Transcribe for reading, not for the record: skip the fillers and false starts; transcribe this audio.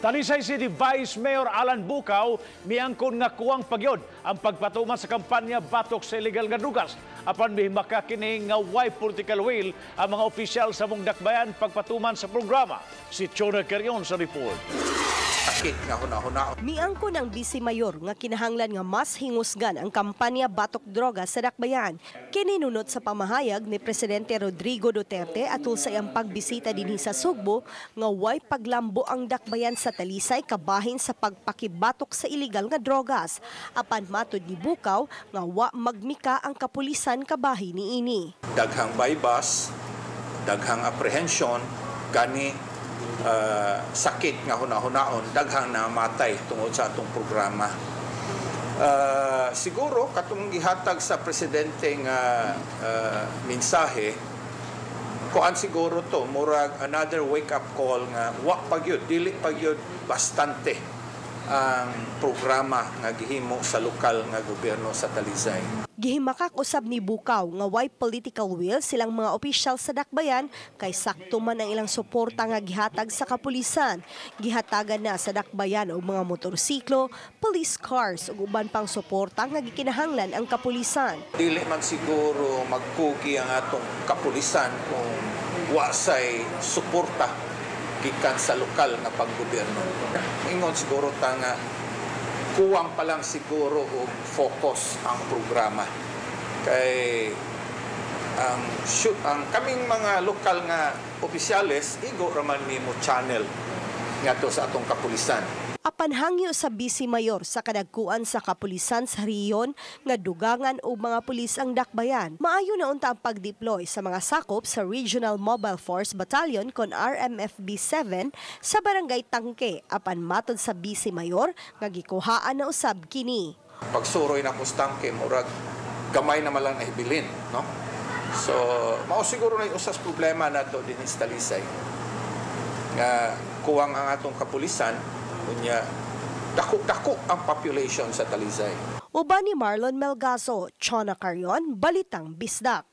Talisay City Vice Mayor Alan Bukaw miangkon nga kuwang pagyod ang pagpatuman sa kampanya batok sa illegal nga drugas. Apan mihimaka kini nga why political will ang mga opisyal sa mong dakbayan pagpatuman sa programa. Si Chona Carrion sa report. Miangkon ang Vice Mayor nga kinahanglan nga mas hingusgan ang kampanya batok droga sa dakbayan. Kininunot sa pamahayag ni Presidente Rodrigo Duterte atul sa iyang pagbisita dinhi sa Sugbo nga way paglambo ang dakbayan sa Talisay kabahin sa pagpakibatok sa illegal nga drogas. Apan matud ni Bukaw nga wa magmika ang kapulisan kabahin niini. Daghang bypass, daghang apprehension, gani sakit nga hunahunaon, daghang namatay tungod sa atong programa. Siguro katong gihatag sa presidente nga mensahe, kuan siguro to murag another wake up call nga wa pagyud dili pagyud bastante ang programa nga gihimo sa lokal nga gobyerno sa Talisay. Gihimakak usab ni Bukaw nga way political will silang mga opisyal sa dakbayan kay sakto man ang ilang suporta nga gihatag sa kapulisan. Gihatagan na sa dakbayan og mga motorsiklo, police cars ug uban pang suporta nga gikinahanglan ang kapulisan. Dili man siguro magpugi ang atong kapulisan kung wa say suporta gikan sa lokal nga paggobyerno. Ingon siguro ta nga kuwang pa lang siguro og focus ang programa. Kay ang kaming mga lokal nga opisyales igo raman nimo channel ngadto sa atong kapulisan. Apan hangyo sa Vice Mayor sa kadagkuan sa kapulisan sa riyon nga dugangan og mga pulis ang dakbayan. Maayo na unta ang pagdeploy sa mga sakop sa Regional Mobile Force Battalion kon RMFB 7 sa Barangay Tangke apan matod sa Vice Mayor nga gikuhaan na usab kini. Pagsuroy na Tangke murag gamay na malang nahibilin, no? So mao siguro na usas problema nato dinhi sa Talisay. Nga kuwang ang atong kapulisan unya dako-dako ang population sa Talisay. Uban ni Marlon Melgazo, Chona Carrion, Balitang Bisdak.